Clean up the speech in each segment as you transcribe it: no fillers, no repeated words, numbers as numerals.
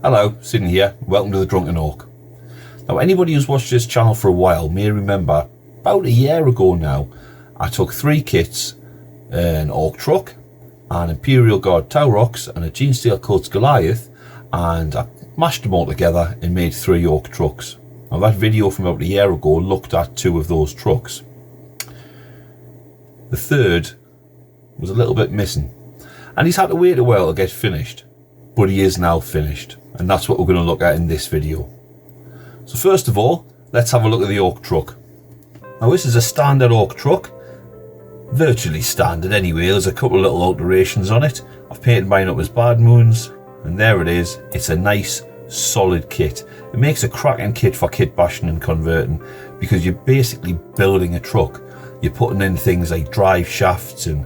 Hello, Sydney here, welcome to the Drunken Ork. Now anybody who's watched this channel for a while may remember about a year ago now I took 3 kits, an Ork Trukk, an Imperial Guard Taurox and a GSC Goliath, and I mashed them all together and made 3 Ork Trukks. Now that video from about a year ago looked at 2 of those trucks. The third was a little bit missing and he's had to wait a while to get finished, but he is now finished. And that's what we're going to look at in this video. So first of all, let's have a look at the Ork Trukk. Now this is a standard Ork Trukk, virtually standard anyway. There's a couple of little alterations on it. I've painted mine up as Bad Moons, and there it is. It's a nice solid kit. It makes a cracking kit for kit bashing and converting, because you're basically building a truck. You're putting in things like drive shafts and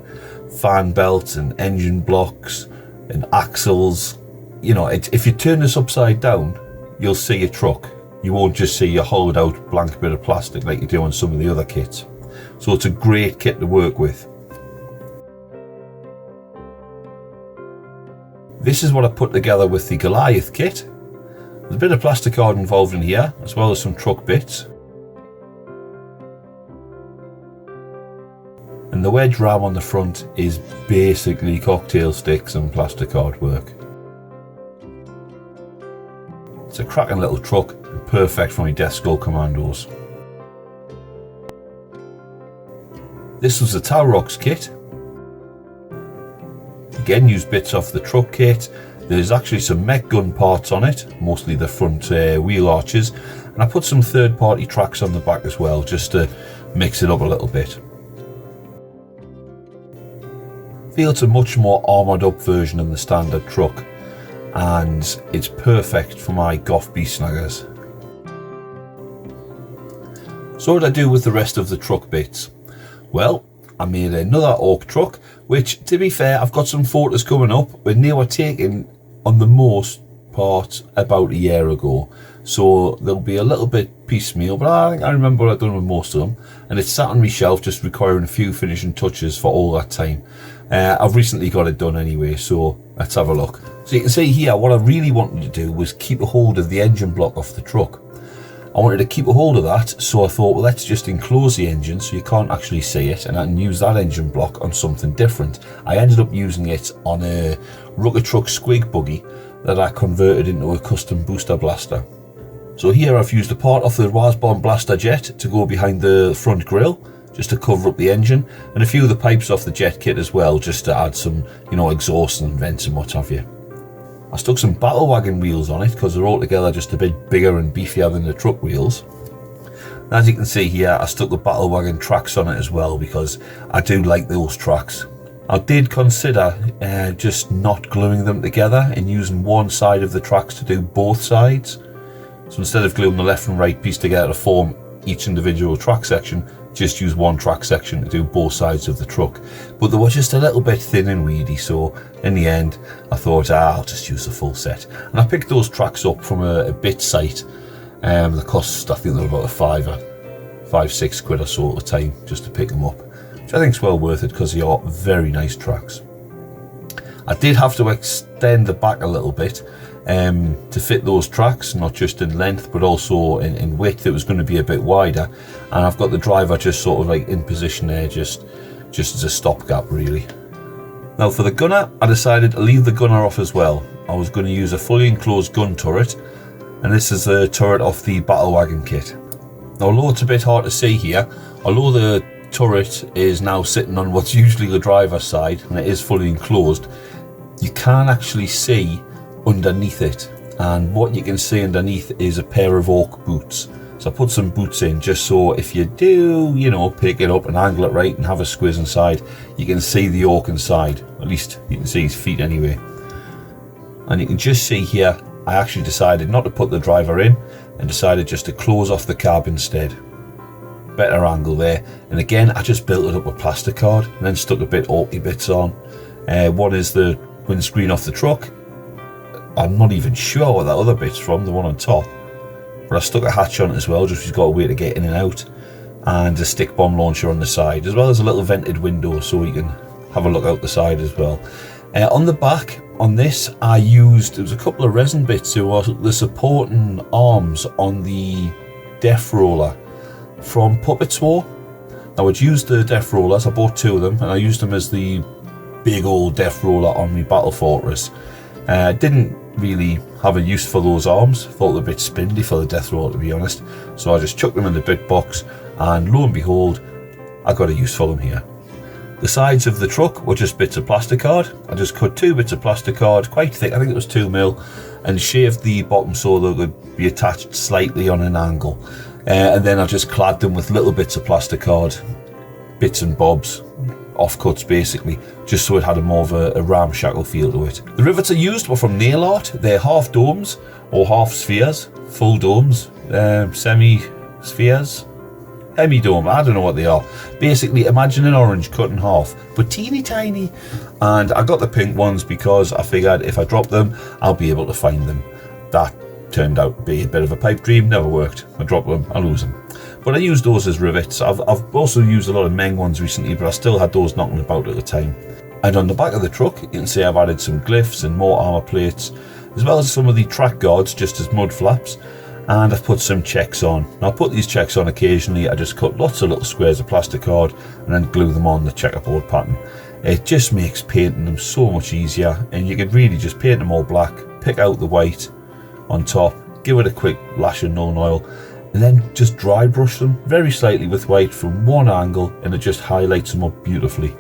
fan belts and engine blocks and axles. You know, if you turn this upside down, you'll see a truck. You won't just see a hollowed out blank bit of plastic like you do on some of the other kits. So it's a great kit to work with. This is what I put together with the Goliath kit. There's a bit of plasticard involved in here, as well as some truck bits. And the wedge ram on the front is basically cocktail sticks and plasticard work. It's a cracking little truck and perfect for my Death Skull Commandos. This was the Taurox kit. Again, used bits off the truck kit. There's actually some mech gun parts on it, mostly the front wheel arches, and I put some third-party tracks on the back as well, just to mix it up a little bit. I feel it's a much more armoured up version than the standard truck, and it's perfect for my goth beast snaggers. So what did I do with the rest of the truck bits? Well, I made another Ork Trukk, which, to be fair, I've got some photos coming up when they were taken on the most part about a year ago, so they'll be a little bit piecemeal, but I think I remember what I've done with most of them, and it's sat on my shelf just requiring a few finishing touches for all that time. I've recently got it done anyway, so let's have a look. So you can see here, what I really wanted to do was keep a hold of the engine block off the truck. I wanted to keep a hold of that, so I thought, well, let's just enclose the engine so you can't actually see it, and I can use that engine block on something different. I ended up using it on a Ork Trukk squig buggy that I converted into a custom booster blaster. So here I've used a part off the Wasbomb blaster jet to go behind the front grille, just to cover up the engine, and a few of the pipes off the jet kit as well, just to add some, you know, exhaust and vents and what have you. I stuck some battle wagon wheels on it because they're altogether just a bit bigger and beefier than the truck wheels. And as you can see here, I stuck the battle wagon tracks on it as well because I do like those tracks. I did consider just not gluing them together and using one side of the tracks to do both sides. So instead of gluing the left and right piece together to form each individual track section, just use one track section to do both sides of the truck. But they were just a little bit thin and weedy, so in the end I thought, I'll just use the full set. And I picked those tracks up from a bit site. They cost, I think they were about £5-6 quid or so at the time just to pick them up, which I think is well worth it because they are very nice tracks. I did have to extend the back a little bit to fit those tracks, not just in length but also in width. It was going to be a bit wider, and I've got the driver just sort of like in position there, just as a stopgap really. Now for the gunner, I decided to leave the gunner off as well. I was going to use a fully enclosed gun turret, and this is the turret off the battle wagon kit. Now although it's a bit hard to see here, although the turret is now sitting on what's usually the driver's side and it is fully enclosed, you can actually see underneath it, and what you can see underneath is a pair of Ork boots. So I put some boots in just so if you do, you know, pick it up and angle it right and have a squiz inside, you can see the Ork inside. At least you can see his feet anyway. And you can just see here, I actually decided not to put the driver in and decided just to close off the cab instead. Better angle there. And again, I just built it up with plasticard and then stuck a bit Orky bits on. One is the windscreen off the truck. I'm not even sure what that other bit's from, the one on top. But I stuck a hatch on it as well, just so you've got a way to get in and out. And a stick bomb launcher on the side, as well as a little vented window so you can have a look out the side as well. On the back, on this, there was a couple of resin bits who were the supporting arms on the death roller from Puppets War. Now I'd used the death rollers, I bought 2 of them, and I used them as the big old death roller on my Battle Fortress. Didn't really have a use for those arms, thought they were a bit spindly for the death roller, to be honest, so I just chucked them in the bit box, and lo and behold, I got a use for them here. The sides of the truck were just bits of plasticard. I just cut 2 bits of plasticard, quite thick, I think it was 2mm, and shaved the bottom so they could be attached slightly on an angle. And then I just clad them with little bits of plasticard, bits and bobs, offcuts basically, just so it had a more of a ramshackle feel to it. The rivets I used were from nail art. They're half domes or half spheres, full domes, semi-spheres, hemi-dome, I don't know what they are. Basically, imagine an orange cut in half, but teeny tiny. And I got the pink ones because I figured if I drop them, I'll be able to find them. That turned out to be a bit of a pipe dream, never worked. I drop them, I lose them. But I used those as rivets. I've also used a lot of Meng ones recently, but I still had those knocking about at the time. And on the back of the truck, you can see I've added some glyphs and more armour plates, as well as some of the track guards just as mud flaps. And I've put some checks on. Now I put these checks on occasionally. I just cut lots of little squares of plasticard and then glue them on the checkerboard pattern. It just makes painting them so much easier, and you could really just paint them all black, pick out the white on top, give it a quick lash of Nuln Oil, and then just dry brush them very slightly with white from one angle, and it just highlights them up beautifully.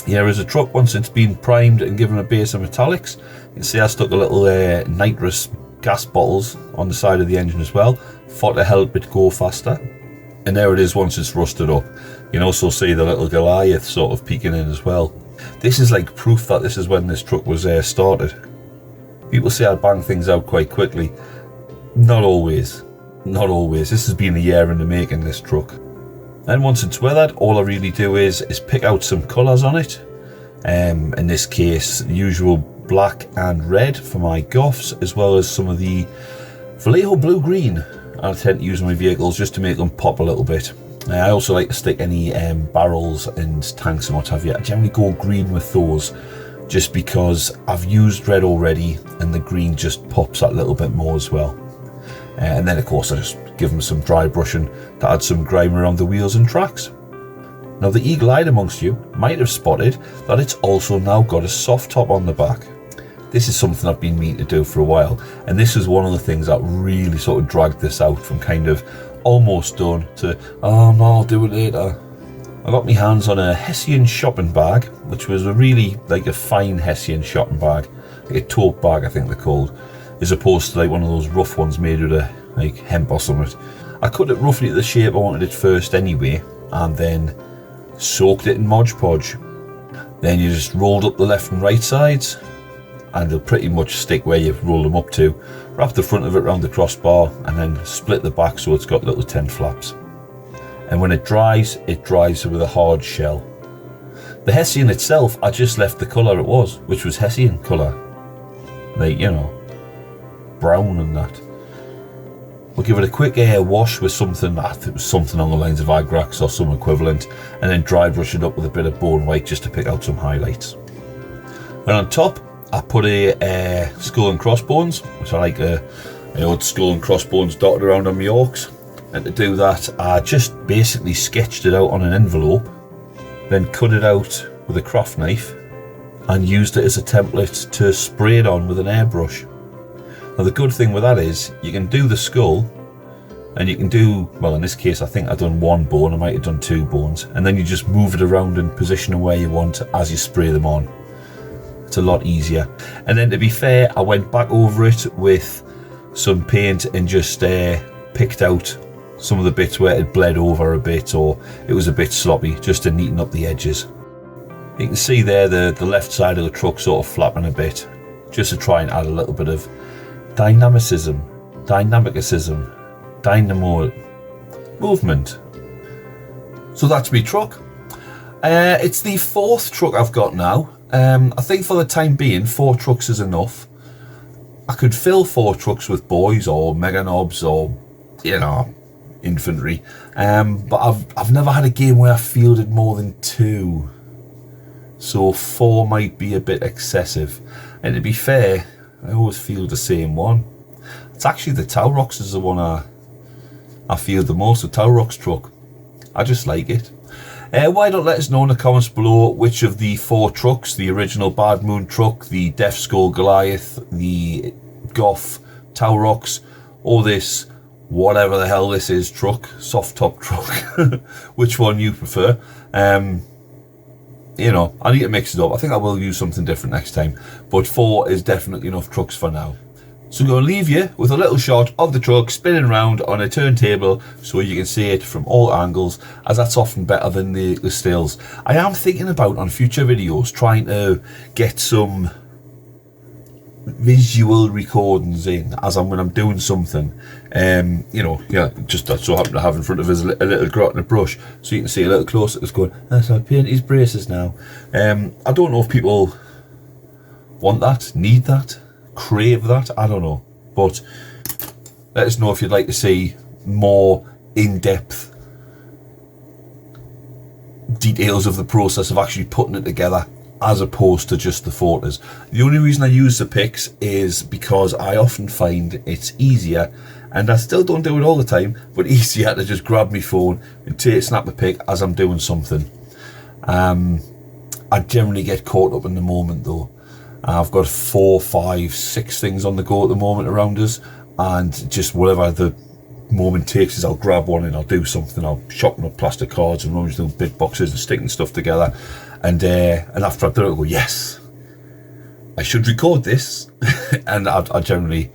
Here is a truck once it's been primed and given a base of metallics. You can see I stuck a little nitrous gas bottles on the side of the engine as well, for to help it go faster. And there it is once it's rusted up. You can also see the little Goliath sort of peeking in as well. This is like proof that this is when this truck was started. People say I bang things out quite quickly. Not always. Not always. This has been a year in the making, this truck. And once it's weathered, all I really do is pick out some colours on it. In this case, the usual black and red for my Goths, as well as some of the Vallejo blue-green I tend to use in my vehicles just to make them pop a little bit. I also like to stick any barrels and tanks and what have you. I generally go green with those just because I've used red already and the green just pops that little bit more as well. And then of course I just give them some dry brushing to add some grime around the wheels and tracks. Now the eagle-eyed amongst you might have spotted that it's also now got a soft top on the back. This is something I've been meaning to do for a while, and this is one of the things that really sort of dragged this out from kind of almost done to, oh no, I'll do it later. I got my hands on a Hessian shopping bag, which was a really like a fine Hessian shopping bag, like a tote bag I think they're called, as opposed to like one of those rough ones made with a like hemp or something. I cut it roughly to the shape I wanted it first anyway, and then soaked it in Mod Podge. Then you just rolled up the left and right sides, and they'll pretty much stick where you've rolled them up to. Wrap the front of it around the crossbar and then split the back so it's got little tent flaps. And when it dries with a hard shell. The Hessian itself, I just left the colour it was, which was Hessian colour. Like, you know, brown and that. We'll give it a quick wash with something, I think it was something on the lines of Agrax or some equivalent, and then dry brush it up with a bit of bone white just to pick out some highlights. And on top, I put a skull and crossbones, which I like an old skull and crossbones dotted around on my Orks. And to do that, I just basically sketched it out on an envelope, then cut it out with a craft knife, and used it as a template to spray it on with an airbrush. Now the good thing with that is, you can do the skull, and you can do, well in this case I think I've done one bone, I might have done 2 bones, and then you just move it around and position it where you want as you spray them on. It's a lot easier. And then to be fair, I went back over it with some paint and just picked out some of the bits where it bled over a bit or it was a bit sloppy, just to neaten up the edges. You can see there the left side of the truck sort of flapping a bit, just to try and add a little bit of dynamicism, dynamo movement. So that's me truck. It's the 4th truck I've got now. I think for the time being 4 trucks is enough. I could fill 4 trucks with boys or mega knobs or, you know, infantry, but I've never had a game where I fielded more than 2. so 4 might be a bit excessive. And to be fair, I always feel the same one. It's actually the Taurox is the one I feel the most, the Ork Trukk. I just like it. Why not let us know in the comments below which of the 4 trucks, the original Bad Moon truck, the Death Skull Goliath, the Goth Taurox, or this whatever the hell this is truck, soft top truck, which one you prefer. You know, I need to mix it up. I think I will use something different next time, but 4 is definitely enough trucks for now. So I'm going to leave you with a little shot of the truck spinning around on a turntable so you can see it from all angles, as that's often better than the stills. I am thinking about, on future videos, trying to get some visual recordings in as when I'm doing something. You know, yeah, just that so happen to have in front of us a little grot and a brush, so you can see a little closer. It's going, that's how I paint his braces now. I don't know if people want that, need that, crave that, I don't know, but let us know if you'd like to see more in-depth details of the process of actually putting it together, as opposed to just the photos. The only reason I use the pics is because I often find it's easier, and I still don't do it all the time, but easier to just grab my phone and snap a pic as I'm doing something. I generally get caught up in the moment though. I've got 4, 5, 6 things on the go at the moment around us, and just whatever the moment takes is I'll grab one and I'll do something. I'll shopping up plastic cards and running doing bit boxes and sticking stuff together, and after I've done it, I go, yes, I should record this. And I generally,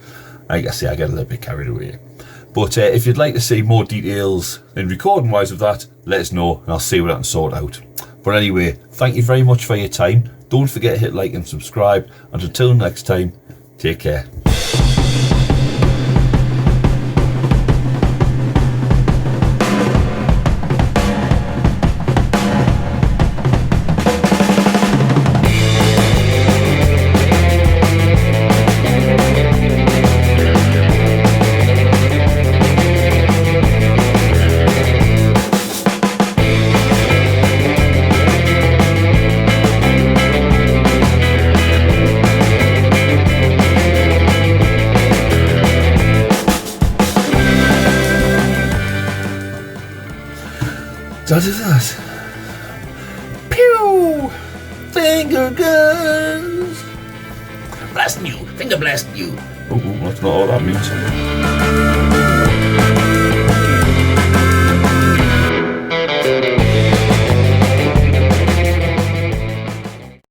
like I say, I get a little bit carried away. But if you'd like to see more details in recording wise of that, let us know and I'll see what I can sort out. But anyway, thank you very much for your time. Don't forget to hit like and subscribe, and until next time, take care. That is that. Pew! Finger guns! Blasting you! Finger blasting you! Oh, that's not all that means.